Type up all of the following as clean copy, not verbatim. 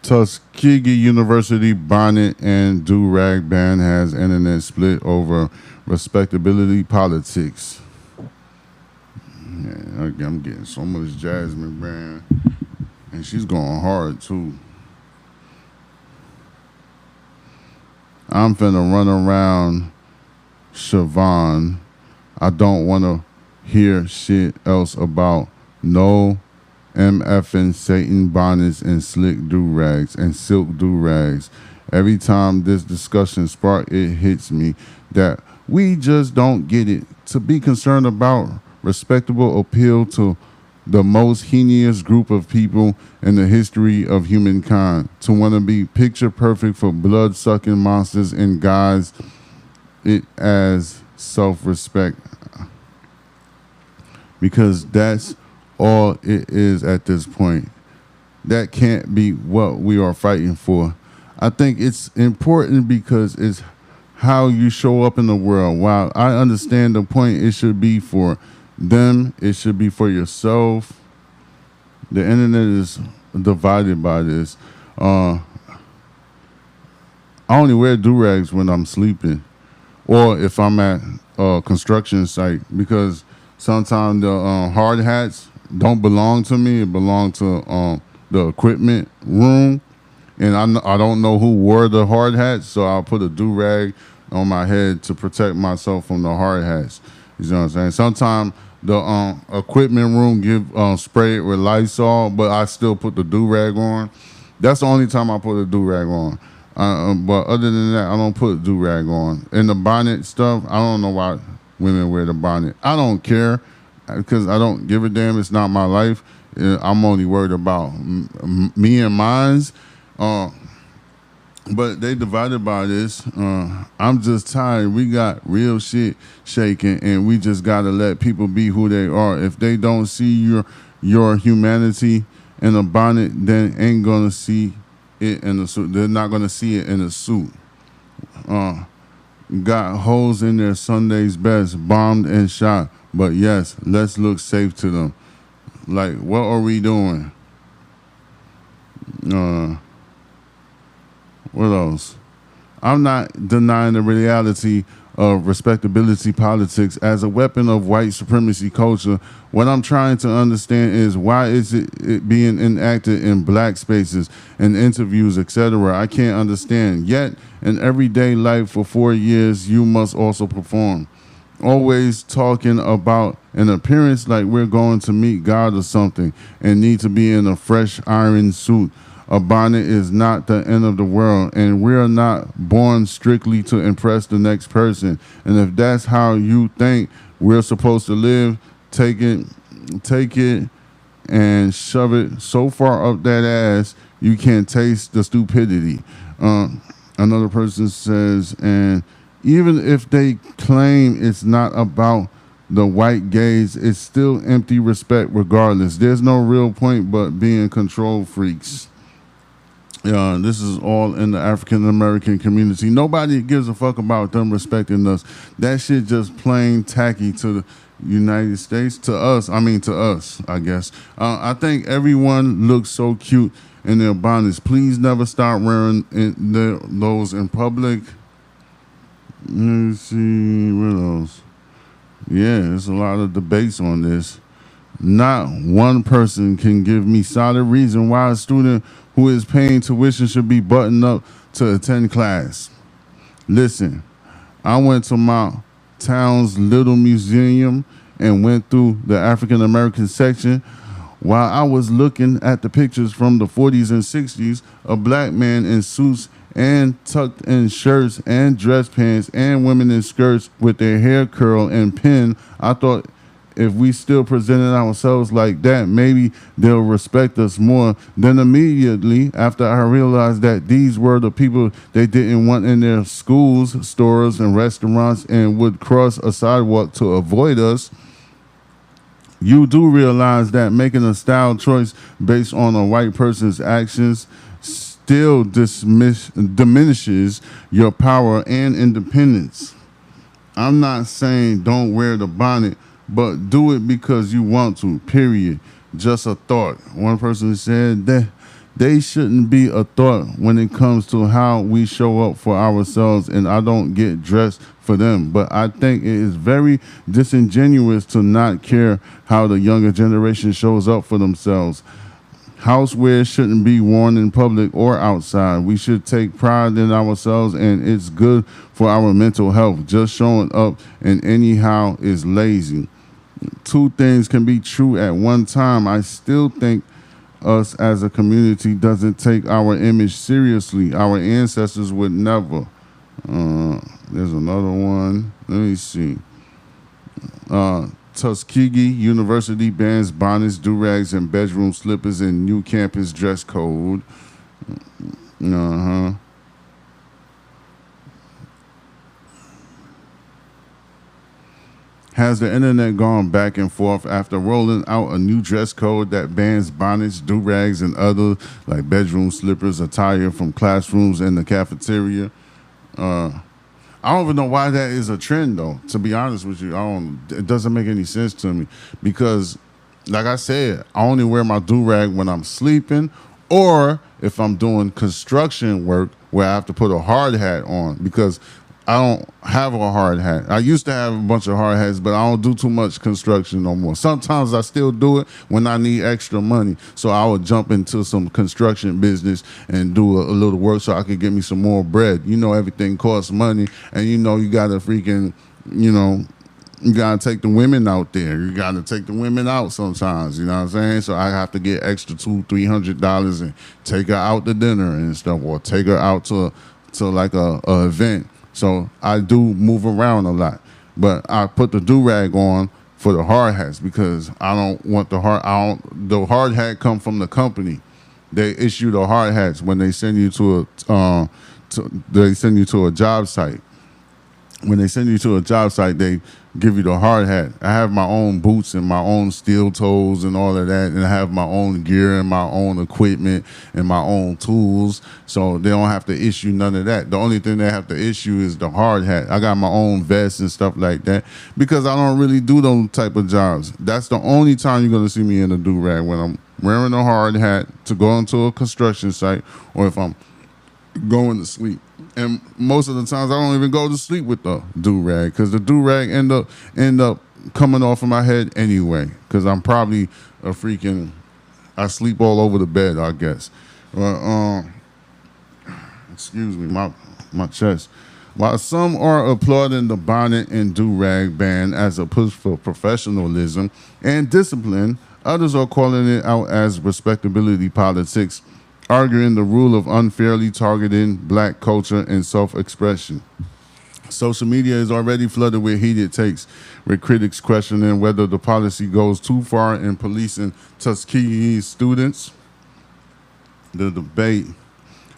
Tuskegee University Bonnet and Durag band has internet split over respectability politics. Yeah, I'm getting so much Jasmine brand, and she's going hard too. I'm finna run around Siobhan. I don't want to hear shit else about no MFing Satan bonnets and slick do-rags and silk do-rags. Every time this discussion spark, it hits me that we just don't get it. To be concerned about respectable appeal to the most heinous group of people in the history of humankind, to want to be picture perfect for blood-sucking monsters and guys it as self-respect, because that's all it is at this point. That can't be what we are fighting for. I think it's important because it's how you show up in the world. While I understand the point, it should be for them, it should be for yourself. The internet is divided by this. I only wear do-rags when I'm sleeping or if I'm at a construction site, because sometimes the hard hats don't belong to me. It belong to the equipment room, and I don't know who wore the hard hats, so I'll put a do-rag on my head to protect myself from the hard hats. You know what I'm saying? Sometimes the equipment room give spray it with Lysol, but I still put the do-rag on. That's the only time I put a do-rag on. But other than that, I don't put do-rag on. And the bonnet stuff, I don't know why women wear the bonnet. I don't care because I don't give a damn. It's not my life. I'm only worried about me and mine's. But they divided by this. I'm just tired. We got real shit shaking, and we just gotta let people be who they are. If they don't see your humanity in a bonnet, then ain't gonna see it in a suit. They're not gonna see it in a suit. Got holes in their Sunday's best, bombed and shot. But yes, let's look safe to them. Like, what are we doing? What else? I'm not denying the reality of respectability politics as a weapon of white supremacy culture. What I'm trying to understand is why is it being enacted in black spaces and interviews, etc. I can't understand. Yet, in everyday life for 4 years, you must also perform. Always talking about an appearance like we're going to meet God or something and need to be in a fresh iron suit. A bonnet is not the end of the world, and we're not born strictly to impress the next person. And if that's how you think we're supposed to live, take it and shove it so far up that ass you can't taste the stupidity. Another person says, and even if they claim it's not about the white gaze, it's still empty respect regardless. There's no real point but being control freaks. This is all in the African American community. Nobody gives a fuck about them respecting us. That shit just plain tacky to the United States. To us, I guess. I think everyone looks so cute in their bonnets. Please never stop wearing those in public. Let me see, what else? Yeah, there's a lot of debates on this. Not one person can give me solid reason why a student who is paying tuition should be buttoned up to attend class. Listen, I went to my town's little museum and went through the African American section. While I was looking at the pictures from the 40s and 60s, a black man in suits and tucked in shirts and dress pants and women in skirts with their hair curled and pinned, I thought if we still presented ourselves like that, maybe they'll respect us more. Then immediately after I realized that these were the people they didn't want in their schools, stores, and restaurants and would cross a sidewalk to avoid us, you do realize that making a style choice based on a white person's actions still diminishes your power and independence. I'm not saying don't wear the bonnet, but do it because you want to, period. Just a thought. One person said that They shouldn't be a thought when it comes to how we show up for ourselves, and I don't get dressed for them. But I think it is very disingenuous to not care how the younger generation shows up for themselves. Housewear shouldn't be worn in public or outside. We should take pride in ourselves, and it's good for our mental health. Just showing up and anyhow is lazy. Two things can be true at one time. I still think us as a community doesn't take our image seriously. Our ancestors would never. There's another one. Let me see. Tuskegee University bans bonnets, durags, and bedroom slippers in new campus dress code. Uh-huh. Has the internet gone back and forth after rolling out a new dress code that bans bonnets, do-rags, and other like bedroom slippers attire from classrooms and the cafeteria? I don't even know why that is a trend, though. To be honest with you, I don't. It doesn't make any sense to me because, like I said, I only wear my do-rag when I'm sleeping, or if I'm doing construction work where I have to put a hard hat on because I don't have a hard hat. I used to have a bunch of hard hats, but I don't do too much construction no more. Sometimes I still do it when I need extra money. So I would jump into some construction business and do a little work so I could get me some more bread. You know, everything costs money, and you know, you got to freaking, you know, you gotta take the women out there. You gotta take the women out sometimes. You know what I'm saying? So I have to get extra $200-300 and take her out to dinner and stuff, or take her out to like a event. So I do move around a lot, but I put the do rag on for the hard hats because I don't want the hard. I don't. The hard hat come from the company. They issue the hard hats when they send you to they send you to a job site. When they send you to a job site, they give you the hard hat. I have my own boots and my own steel toes and all of that, and I have my own gear and my own equipment and my own tools, so they don't have to issue none of that. The only thing they have to issue is the hard hat. I got my own vest and stuff like that because I don't really do those type of jobs. That's the only time you're gonna see me in a do-rag, when I'm wearing a hard hat to go into a construction site, or if I'm going to sleep. And most of the times I don't even go to sleep with the do-rag because the do-rag end up coming off of my head anyway because I'm probably a freaking, I sleep all over the bed, I guess. Excuse me, my chest. While some are applauding the bonnet and do-rag ban as a push for professionalism and discipline, others are calling it out as respectability politics, arguing the rule of unfairly targeting black culture and self-expression. Social media is already flooded with heated takes, with critics questioning whether the policy goes too far in policing Tuskegee students. The debate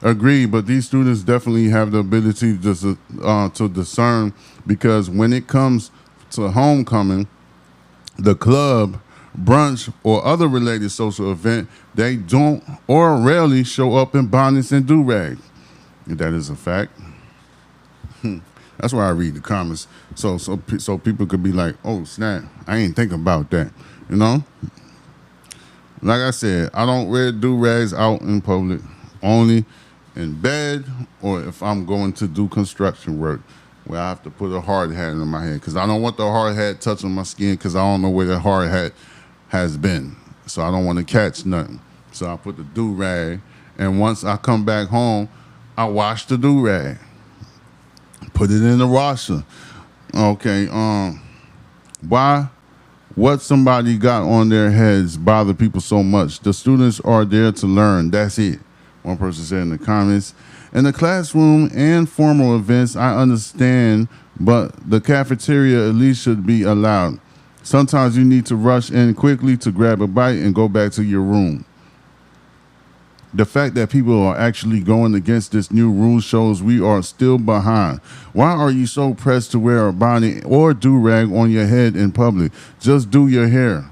agreed, but these students definitely have the ability to discern, because when it comes to homecoming, the club, brunch, or other related social event, they don't or rarely show up in bonnets and do-rags. That is a fact. That's why I read the comments, so people could be like, "Oh snap, I ain't think about that." You know, like I said, I don't wear do-rags out in public, only in bed or if I'm going to do construction work, where I have to put a hard hat in my head because I don't want the hard hat touching my skin because I don't know where the hard hat has been. So I don't want to catch nothing. So I put the do-rag, and once I come back home, I wash the do-rag, put it in the washer. Okay, why what somebody got on their heads bother people so much? The students are there to learn. That's it. One person said in the comments. In the classroom and formal events, I understand, but the cafeteria at least should be allowed. Sometimes you need to rush in quickly to grab a bite and go back to your room. The fact that people are actually going against this new rule shows we are still behind. Why are you so pressed to wear a bonnet or do-rag on your head in public? Just do your hair.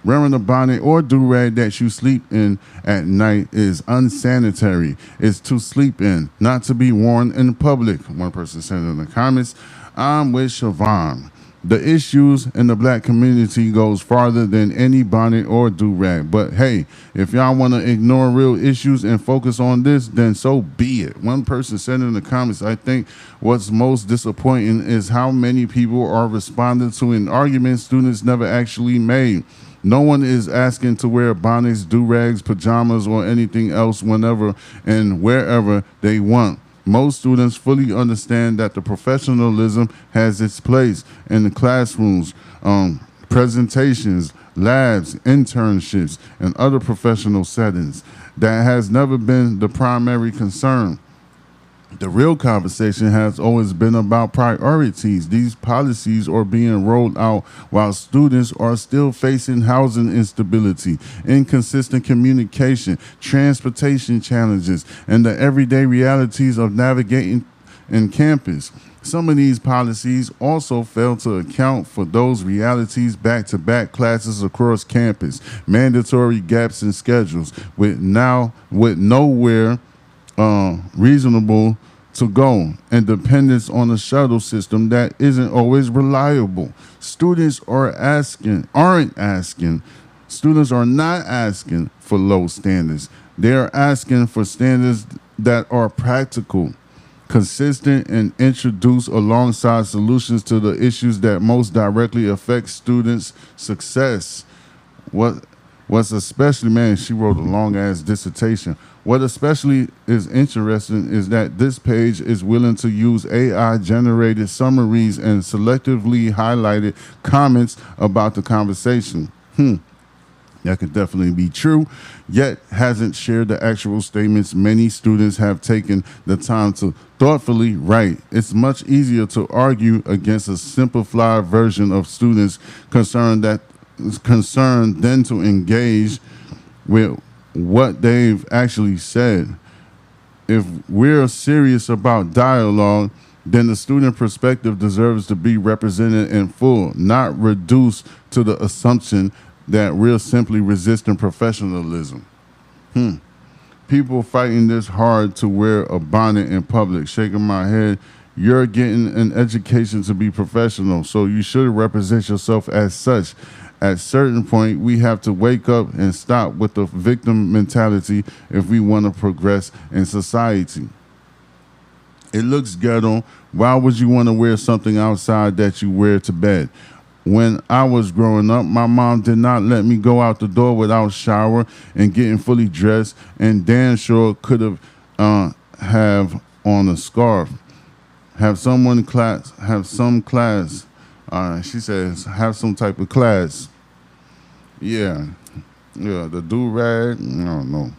Wearing a bonnet or do-rag that you sleep in at night is unsanitary. It's to sleep in, not to be worn in public, one person said in the comments. I'm with Siobhan. The issues in the black community goes farther than any bonnet or do-rag. But hey, if y'all want to ignore real issues and focus on this, then so be it. One person said in the comments, I think what's most disappointing is how many people are responding to an argument students never actually made. No one is asking to wear bonnets, do-rags, pajamas, or anything else whenever and wherever they want. Most students fully understand that the professionalism has its place in the classrooms, presentations, labs, internships, and other professional settings. That has never been the primary concern. The real conversation has always been about priorities. These policies are being rolled out while students are still facing housing instability, inconsistent communication, transportation challenges, and the everyday realities of navigating in campus. Some of these policies also fail to account for those realities back-to-back classes across campus, mandatory gaps in schedules, with nowhere reasonable to go, and dependence on a shuttle system that isn't always reliable. Students are not asking for low standards. They are asking for standards that are practical, consistent, and introduce alongside solutions to the issues that most directly affect students' success. What's especially, man, she wrote a long ass dissertation. What especially is interesting is that this page is willing to use AI generated summaries and selectively highlighted comments about the conversation. That could definitely be true, yet hasn't shared the actual statements many students have taken the time to thoughtfully write. It's much easier to argue against a simplified version of students concerned than to engage with what they've actually said. If we're serious about dialogue, then the student perspective deserves to be represented in full, not reduced to the assumption that we're simply resisting professionalism. People fighting this hard to wear a bonnet in public, shaking my head. You're getting an education to be professional, so you should represent yourself as such. At a certain point, we have to wake up and stop with the victim mentality if we want to progress in society. It looks ghetto. Why would you want to wear something outside that you wear to bed? When I was growing up, my mom did not let me go out the door without shower and getting fully dressed, and Dan sure could have on a scarf. Have some class. She says, have some type of class. Yeah, the do-rag, I don't know.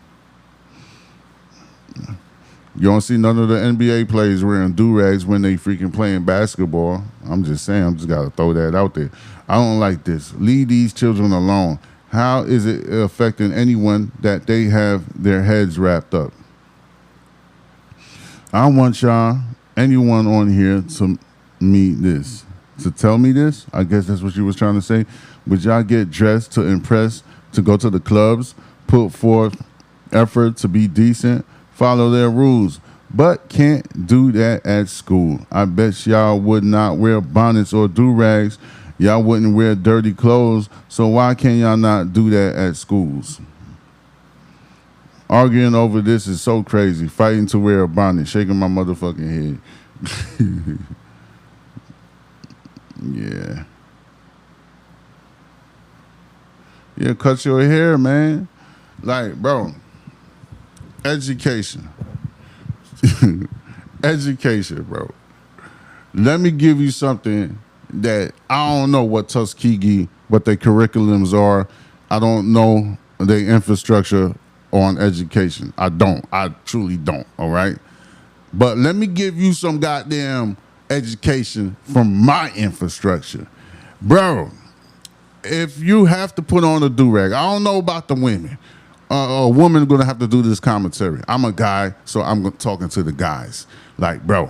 You don't see none of the NBA players wearing do-rags when they freaking playing basketball. I'm just saying, I'm just got to throw that out there. I don't like this. Leave these children alone. How is it affecting anyone that they have their heads wrapped up? I want anyone on here to tell me this. I guess that's what you was trying to say. Would y'all get dressed to impress, to go to the clubs, put forth effort to be decent, follow their rules, but can't do that at school? I bet y'all would not wear bonnets or do-rags. Y'all wouldn't wear dirty clothes, so why can't y'all not do that at schools? Arguing over this is so crazy. Fighting to wear a bonnet, shaking my motherfucking head. Yeah. Yeah, cut your hair, man. Like, bro, education. Education, bro. Let me give you something that I don't know what Tuskegee, what their curriculums are. I don't know their infrastructure on education. I don't. I truly don't, all right? But let me give you some goddamn education from my infrastructure. Bro, if you have to put on a do-rag, I don't know about the women. A woman going to have to do this commentary. I'm a guy, so I'm talking to the guys. Like, bro,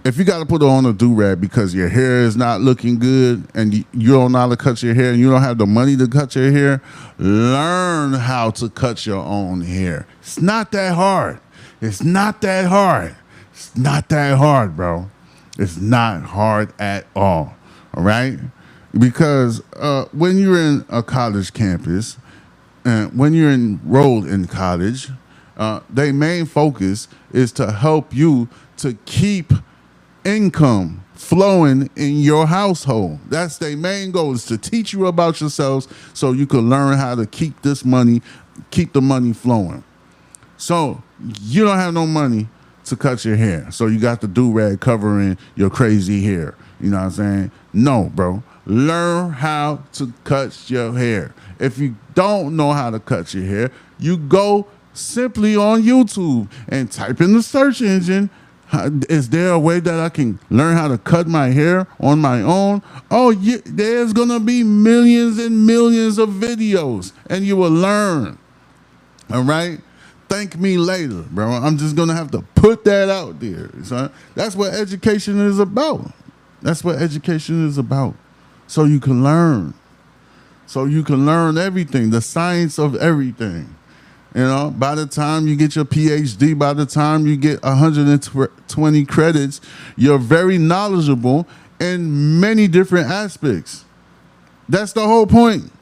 if you got to put on a do-rag because your hair is not looking good and you don't know how to cut your hair and you don't have the money to cut your hair, learn how to cut your own hair. It's not that hard. It's not that hard. It's not that hard, bro. It's not hard at all. All right, because when you're in a college campus, and when you're enrolled in college, their main focus is to help you to keep income flowing in your household. That's their main goal, is to teach you about yourselves so you can learn how to keep this money, keep the money flowing. So you don't have no money to cut your hair, so you got the do-rag covering your crazy hair. You know what I'm saying? No, bro. Learn how to cut your hair. If you don't know how to cut your hair, you go simply on YouTube and type in the search engine, is there a way that I can learn how to cut my hair on my own? Oh, yeah, there's going to be millions and millions of videos, and you will learn. All right? Thank me later, bro. I'm just going to have to put that out there. Son. That's what education is about. That's what education is about. So you can learn. So you can learn everything, the science of everything. You know, by the time you get your PhD, by the time you get 120 credits, you're very knowledgeable in many different aspects. That's the whole point.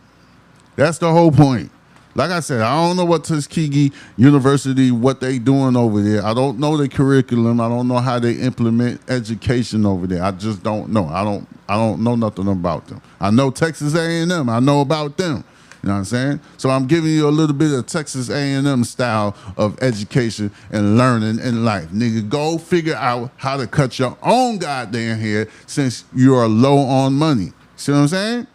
That's the whole point. Like I said, I don't know what Tuskegee University, what they doing over there. I don't know the curriculum. I don't know how they implement education over there. I just don't know. I don't know nothing about them. I know Texas A&M. I know about them. You know what I'm saying? So I'm giving you a little bit of Texas A&M style of education and learning in life. Nigga, go figure out how to cut your own goddamn hair since you are low on money. See what I'm saying?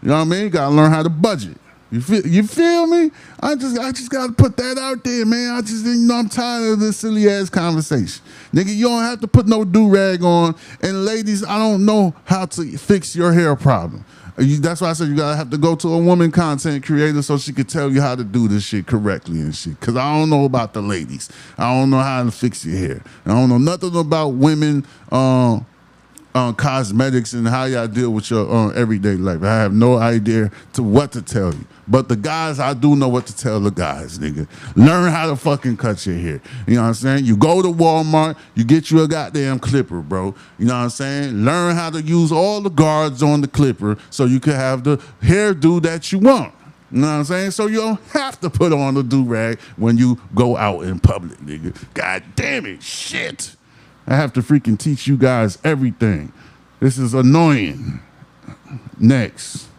You know what I mean? You gotta learn how to budget. You feel me? I just gotta put that out there, man. I'm tired of this silly ass conversation. Nigga, you don't have to put no do-rag on. And ladies, I don't know how to fix your hair problem. That's why I said you gotta have to go to a woman content creator so she could tell you how to do this shit correctly and shit. Cause I don't know about the ladies. I don't know how to fix your hair. I don't know nothing about women cosmetics and how y'all deal with your everyday life. I have no idea what to tell you. But the guys, I do know what to tell the guys, nigga. Learn how to fucking cut your hair. You know what I'm saying? You go to Walmart, you get you a goddamn clipper, bro. You know what I'm saying? Learn how to use all the guards on the clipper so you can have the hairdo that you want. You know what I'm saying? So you don't have to put on the do-rag when you go out in public, nigga. God damn it, shit. I have to freaking teach you guys everything. This is annoying. Next.